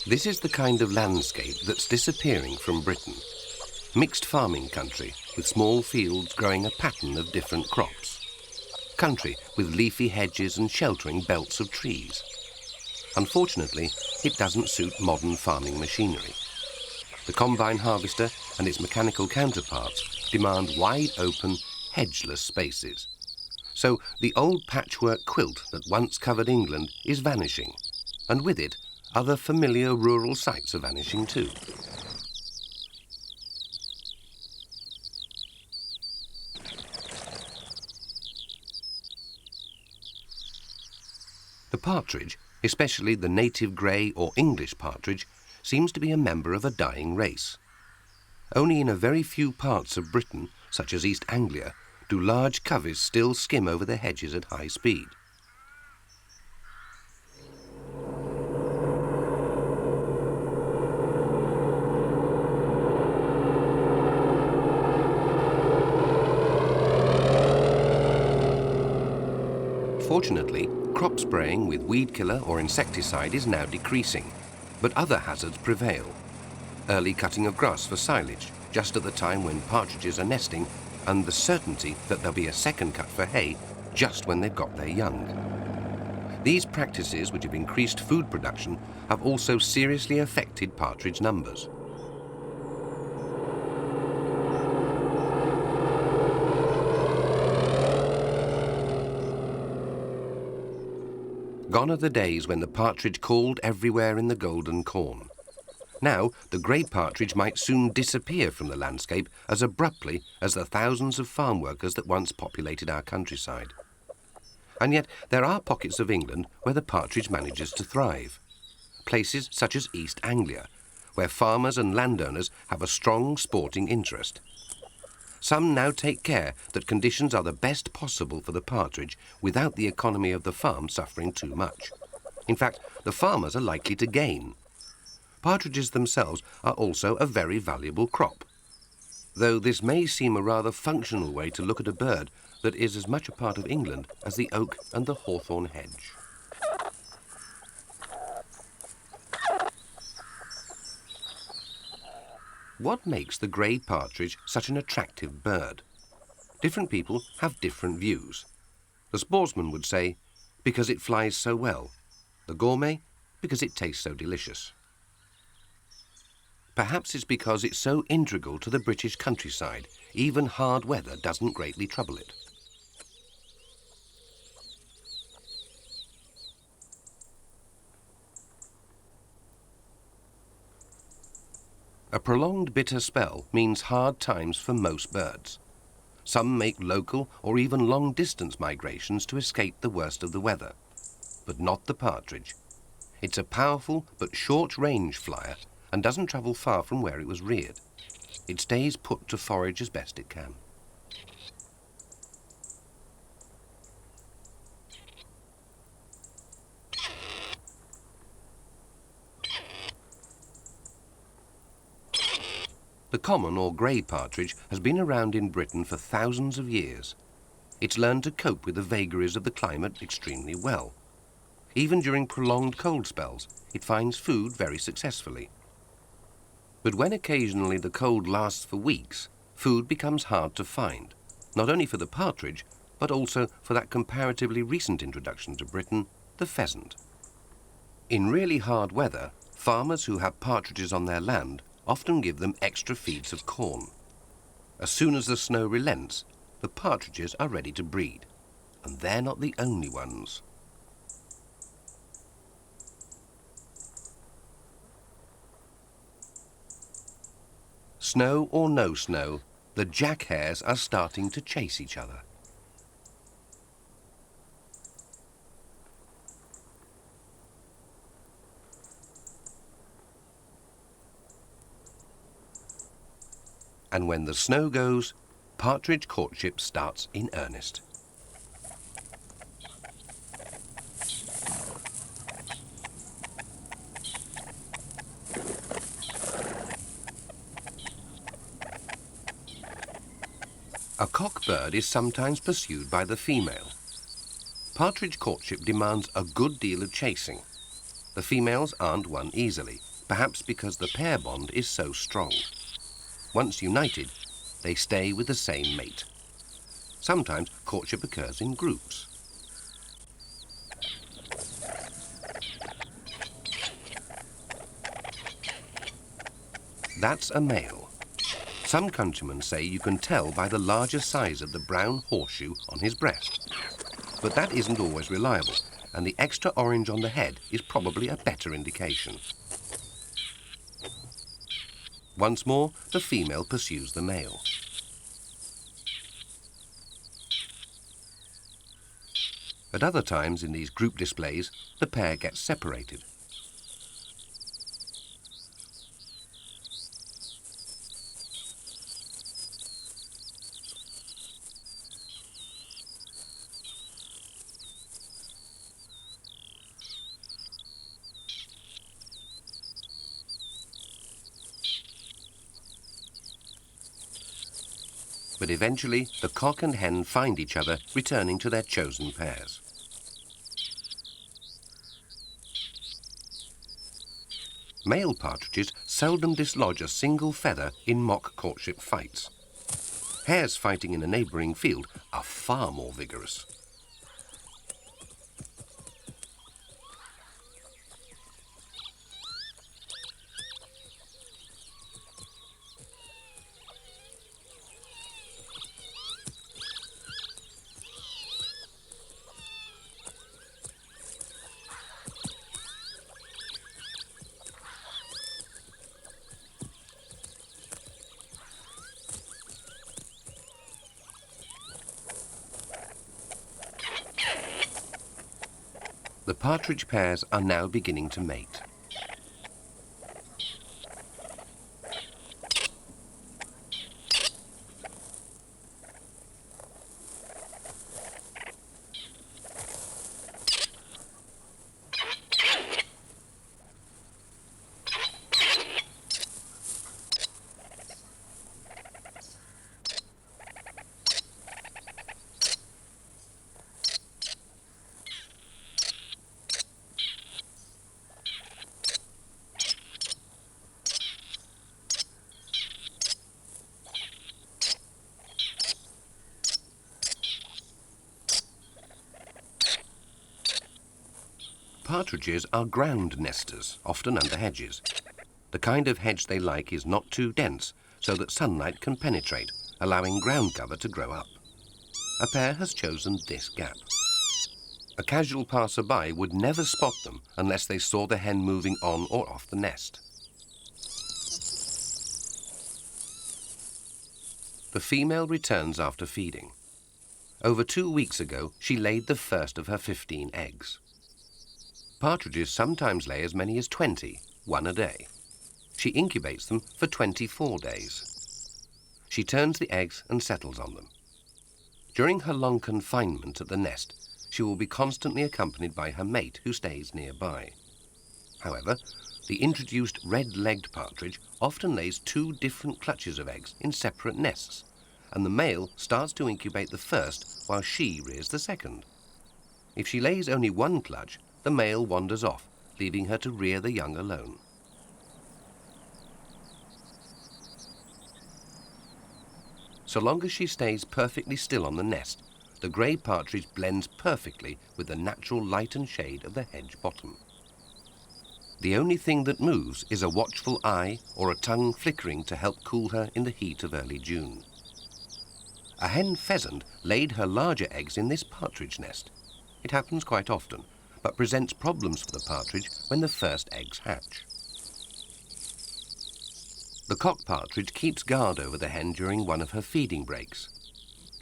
This is the kind of landscape that's disappearing from Britain. Mixed farming country with small fields growing a pattern of different crops. Country with leafy hedges and sheltering belts of trees. Unfortunately, it doesn't suit modern farming machinery. The combine harvester and its mechanical counterparts demand wide-open, hedgeless spaces. So the old patchwork quilt that once covered England is vanishing, and with it, other familiar rural sites are vanishing too. The partridge, especially the native grey or English partridge, seems to be a member of a dying race. Only in a very few parts of Britain, such as East Anglia, do large coveys still skim over the hedges at high speed. Fortunately, crop spraying with weed killer or insecticide is now decreasing, but other hazards prevail. Early cutting of grass for silage, just at the time when partridges are nesting, and the certainty that there'll be a second cut for hay just when they've got their young. These practices, which have increased food production, have also seriously affected partridge numbers. Gone are the days when the partridge called everywhere in the golden corn. Now, the grey partridge might soon disappear from the landscape as abruptly as the thousands of farm workers that once populated our countryside. And yet there are pockets of England where the partridge manages to thrive. Places such as East Anglia, where farmers and landowners have a strong sporting interest. Some now take care that conditions are the best possible for the partridge without the economy of the farm suffering too much. In fact, the farmers are likely to gain. Partridges themselves are also a very valuable crop, though this may seem a rather functional way to look at a bird that is as much a part of England as the oak and the hawthorn hedge. What makes the grey partridge such an attractive bird? Different people have different views. The sportsman would say, because it flies so well. The gourmet, because it tastes so delicious. Perhaps it's because it's so integral to the British countryside, even hard weather doesn't greatly trouble it. A prolonged bitter spell means hard times for most birds. Some make local or even long-distance migrations to escape the worst of the weather, but not the partridge. It's a powerful but short-range flyer and doesn't travel far from where it was reared. It stays put to forage as best it can. The common or grey partridge has been around in Britain for thousands of years. It's learned to cope with the vagaries of the climate extremely well. Even during prolonged cold spells, it finds food very successfully. But when occasionally the cold lasts for weeks, food becomes hard to find, not only for the partridge, but also for that comparatively recent introduction to Britain, the pheasant. In really hard weather, farmers who have partridges on their land often give them extra feeds of corn. As soon as the snow relents, the partridges are ready to breed, and they're not the only ones. Snow or no snow, the jack hares are starting to chase each other. And when the snow goes, partridge courtship starts in earnest. A cock bird is sometimes pursued by the female. Partridge courtship demands a good deal of chasing. The females aren't won easily, perhaps because the pair bond is so strong. Once united, they stay with the same mate. Sometimes courtship occurs in groups. That's a male. Some countrymen say you can tell by the larger size of the brown horseshoe on his breast. But that isn't always reliable, and the extra orange on the head is probably a better indication. Once more, the female pursues the male. At other times in these group displays, the pair gets separated. But eventually, the cock and hen find each other, returning to their chosen pairs. Male partridges seldom dislodge a single feather in mock courtship fights. Hares fighting in a neighbouring field are far more vigorous. The partridge pairs are now beginning to mate. Partridges are ground nesters, often under hedges. The kind of hedge they like is not too dense, so that sunlight can penetrate, allowing ground cover to grow up. A pair has chosen this gap. A casual passer-by would never spot them unless they saw the hen moving on or off the nest. The female returns after feeding. Over 2 weeks ago, she laid the first of her 15 eggs. Partridges sometimes lay as many as 20, one a day. She incubates them for 24 days. She turns the eggs and settles on them. During her long confinement at the nest, she will be constantly accompanied by her mate who stays nearby. However, the introduced red-legged partridge often lays 2 different clutches of eggs in separate nests, and the male starts to incubate the first while she rears the second. If she lays only 1 clutch, the male wanders off, leaving her to rear the young alone. So long as she stays perfectly still on the nest, the grey partridge blends perfectly with the natural light and shade of the hedge bottom. The only thing that moves is a watchful eye or a tongue flickering to help cool her in the heat of early June. A hen pheasant laid her larger eggs in this partridge nest. It happens quite often, but presents problems for the partridge when the first eggs hatch. The cock partridge keeps guard over the hen during one of her feeding breaks.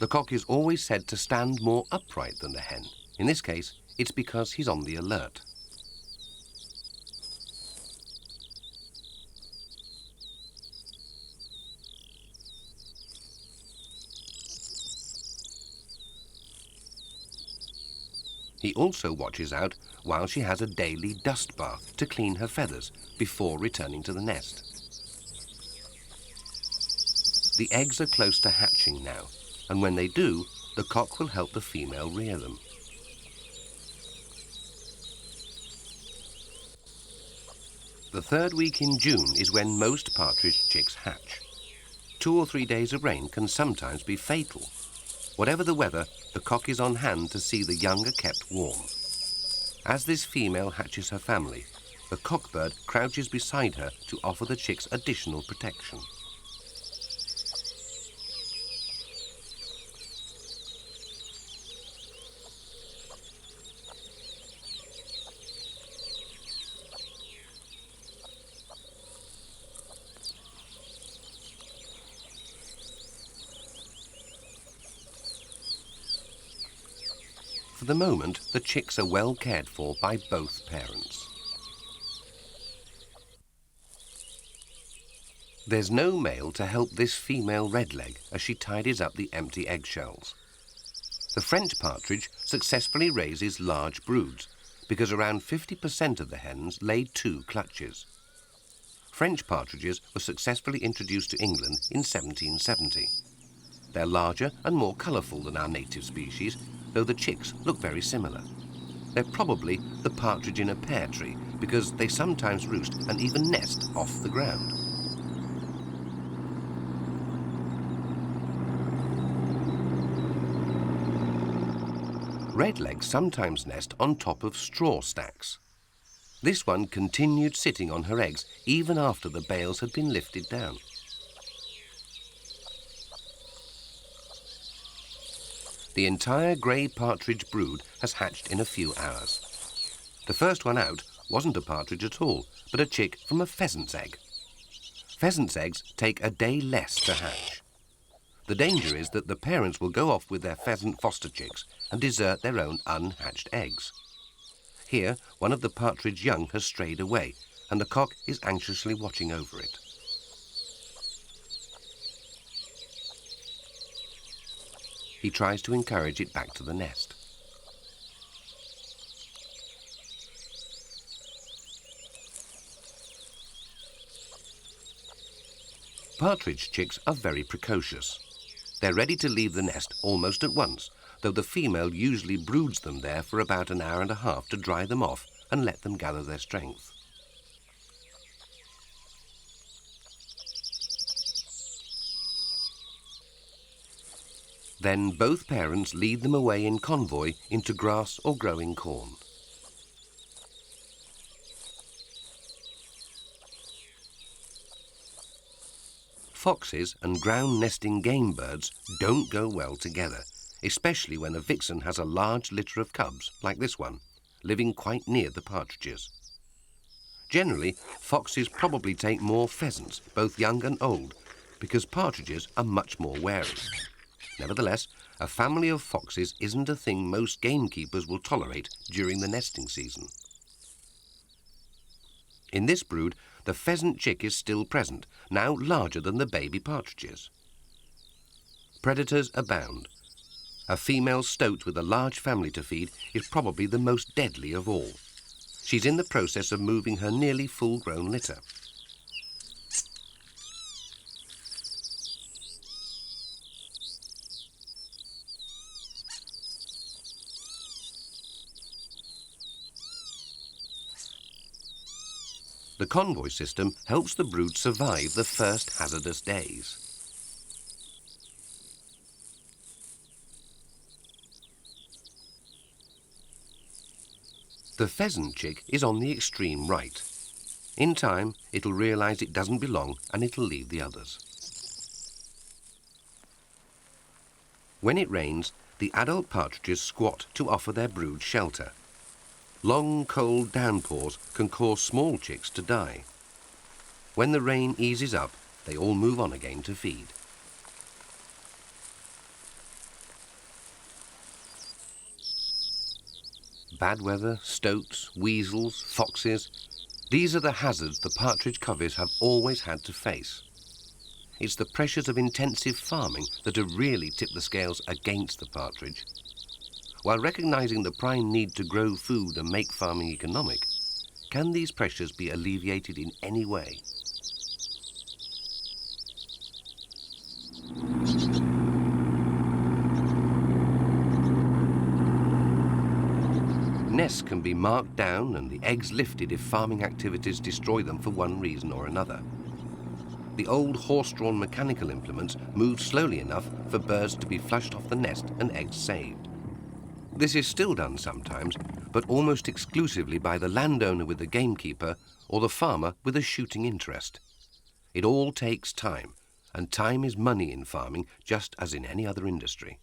The cock is always said to stand more upright than the hen. In this case, it's because he's on the alert. He also watches out while she has a daily dust bath to clean her feathers before returning to the nest. The eggs are close to hatching now, and when they do, the cock will help the female rear them. The third week in June is when most partridge chicks hatch. 2 or 3 days of rain can sometimes be fatal. Whatever the weather, the cock is on hand to see the young are kept warm. As this female hatches her family, the cockbird crouches beside her to offer the chicks additional protection. For the moment, the chicks are well cared for by both parents. There's no male to help this female redleg as she tidies up the empty eggshells. The French partridge successfully raises large broods because around 50% of the hens lay 2 clutches. French partridges were successfully introduced to England in 1770. They're larger and more colourful than our native species, though the chicks look very similar. They're probably the partridge in a pear tree because they sometimes roost and even nest off the ground. Redlegs sometimes nest on top of straw stacks. This one continued sitting on her eggs even after the bales had been lifted down. The entire grey partridge brood has hatched in a few hours. The first one out wasn't a partridge at all, but a chick from a pheasant's egg. Pheasant's eggs take a day less to hatch. The danger is that the parents will go off with their pheasant foster chicks and desert their own unhatched eggs. Here, one of the partridge young has strayed away, and the cock is anxiously watching over it. He tries to encourage it back to the nest. Partridge chicks are very precocious. They're ready to leave the nest almost at once, though the female usually broods them there for about an hour and a half to dry them off and let them gather their strength. Then both parents lead them away in convoy into grass or growing corn. Foxes and ground-nesting game birds don't go well together, especially when a vixen has a large litter of cubs, like this one, living quite near the partridges. Generally, foxes probably take more pheasants, both young and old, because partridges are much more wary. Nevertheless, a family of foxes isn't a thing most gamekeepers will tolerate during the nesting season. In this brood, the pheasant chick is still present, now larger than the baby partridges. Predators abound. A female stoat with a large family to feed is probably the most deadly of all. She's in the process of moving her nearly full-grown litter. The convoy system helps the brood survive the first hazardous days. The pheasant chick is on the extreme right. In time, it'll realise it doesn't belong and it'll leave the others. When it rains, the adult partridges squat to offer their brood shelter. Long, cold downpours can cause small chicks to die. When the rain eases up, they all move on again to feed. Bad weather, stoats, weasels, foxes, these are the hazards the partridge coveys have always had to face. It's the pressures of intensive farming that have really tipped the scales against the partridge. While recognising the prime need to grow food and make farming economic, can these pressures be alleviated in any way? Nests can be marked down and the eggs lifted if farming activities destroy them for one reason or another. The old horse-drawn mechanical implements move slowly enough for birds to be flushed off the nest and eggs saved. This is still done sometimes, but almost exclusively by the landowner with the gamekeeper or the farmer with a shooting interest. It all takes time, and time is money in farming, just as in any other industry.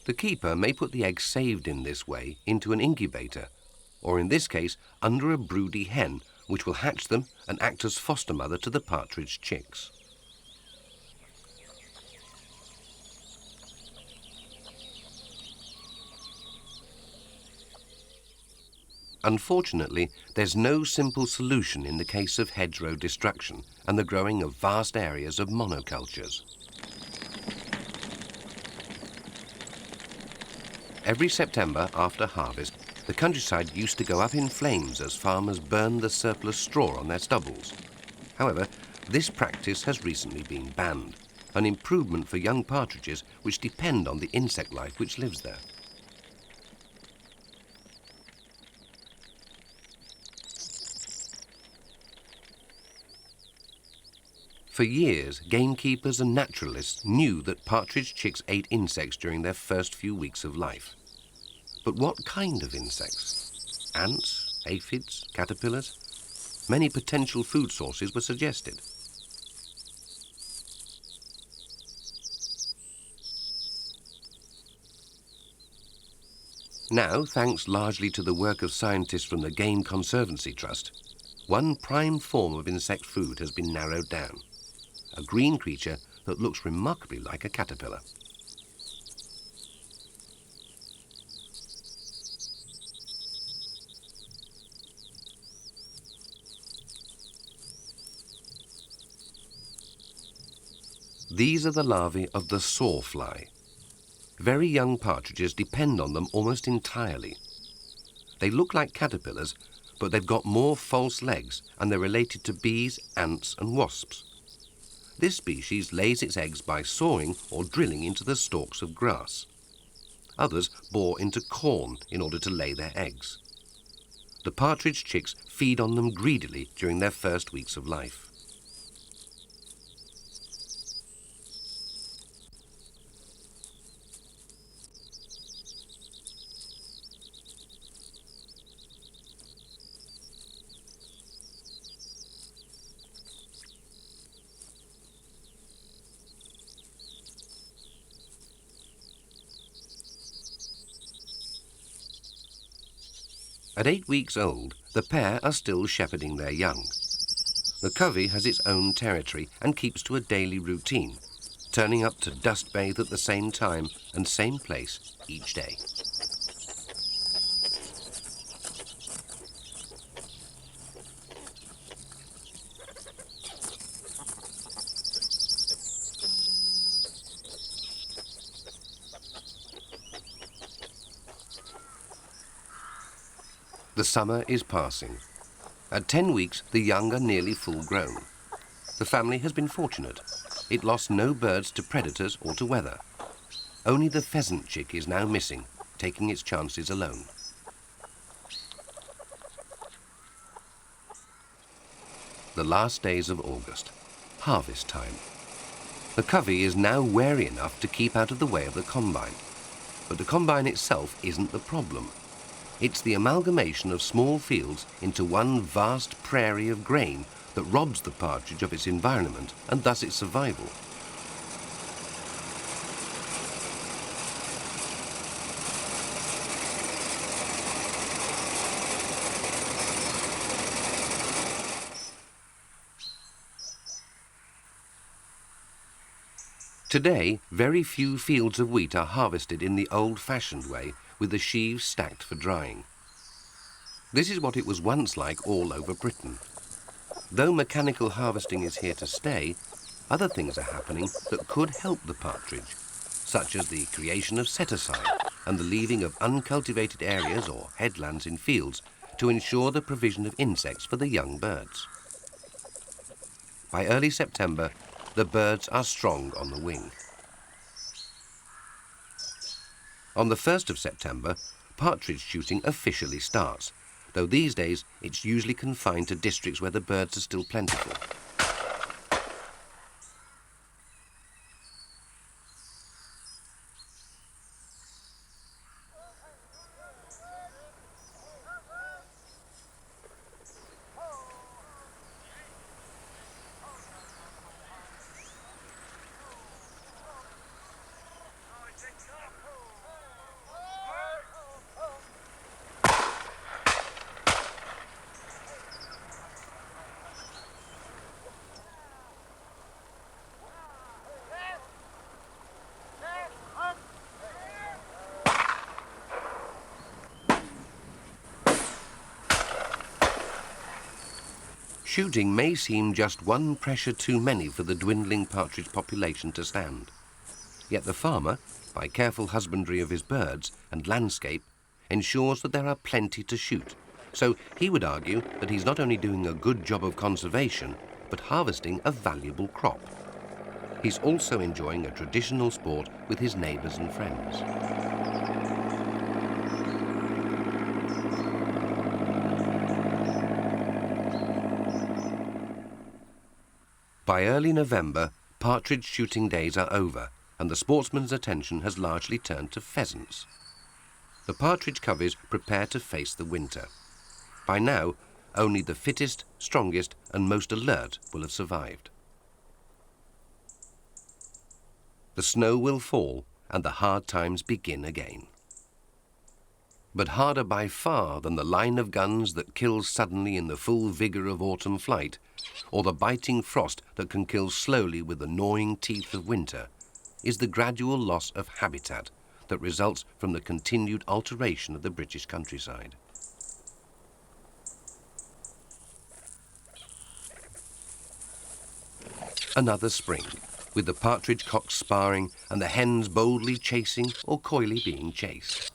The keeper may put the eggs saved in this way into an incubator, or in this case under a broody hen, which will hatch them and act as foster mother to the partridge chicks. Unfortunately, there's no simple solution in the case of hedgerow destruction and the growing of vast areas of monocultures. Every September after harvest, the countryside used to go up in flames as farmers burned the surplus straw on their stubbles. However, this practice has recently been banned, an improvement for young partridges which depend on the insect life which lives there. For years, gamekeepers and naturalists knew that partridge chicks ate insects during their first few weeks of life. But what kind of insects? Ants, aphids, caterpillars? Many potential food sources were suggested. Now, thanks largely to the work of scientists from the Game Conservancy Trust, one prime form of insect food has been narrowed down. A green creature that looks remarkably like a caterpillar. These are the larvae of the sawfly. Very young partridges depend on them almost entirely. They look like caterpillars, but they've got more false legs and they're related to bees, ants and wasps. This species lays its eggs by sawing or drilling into the stalks of grass. Others bore into corn in order to lay their eggs. The partridge chicks feed on them greedily during their first weeks of life. At 8 weeks old, the pair are still shepherding their young. The covey has its own territory and keeps to a daily routine, turning up to dust bathe at the same time and same place each day. The summer is passing. At 10 weeks, the young are nearly full grown. The family has been fortunate. It lost no birds to predators or to weather. Only the pheasant chick is now missing, taking its chances alone. The last days of August, harvest time. The covey is now wary enough to keep out of the way of the combine. But the combine itself isn't the problem. It's the amalgamation of small fields into one vast prairie of grain that robs the partridge of its environment and thus its survival. Today, very few fields of wheat are harvested in the old-fashioned way, with the sheaves stacked for drying. This is what it was once like all over Britain. Though mechanical harvesting is here to stay, other things are happening that could help the partridge, such as the creation of set-aside and the leaving of uncultivated areas or headlands in fields to ensure the provision of insects for the young birds. By early September, the birds are strong on the wing. On the 1st of September, partridge shooting officially starts, though these days it's usually confined to districts where the birds are still plentiful. Shooting may seem just one pressure too many for the dwindling partridge population to stand. Yet the farmer, by careful husbandry of his birds and landscape, ensures that there are plenty to shoot. So he would argue that he's not only doing a good job of conservation, but harvesting a valuable crop. He's also enjoying a traditional sport with his neighbours and friends. By early November, partridge shooting days are over, and the sportsman's attention has largely turned to pheasants. The partridge coveys prepare to face the winter. By now, only the fittest, strongest, and most alert will have survived. The snow will fall, and the hard times begin again. But harder by far than the line of guns that kills suddenly in the full vigour of autumn flight, or the biting frost that can kill slowly with the gnawing teeth of winter, is the gradual loss of habitat that results from the continued alteration of the British countryside. Another spring, with the partridge cocks sparring and the hens boldly chasing or coyly being chased.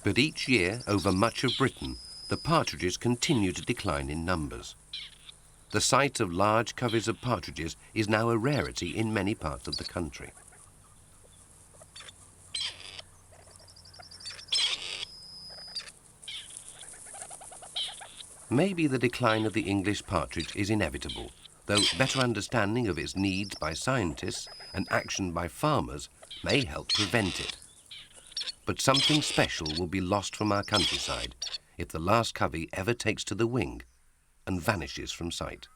But each year, over much of Britain, the partridges continue to decline in numbers. The sight of large coveys of partridges is now a rarity in many parts of the country. Maybe the decline of the English partridge is inevitable, though better understanding of its needs by scientists and action by farmers may help prevent it. But something special will be lost from our countryside if the last covey ever takes to the wing and vanishes from sight.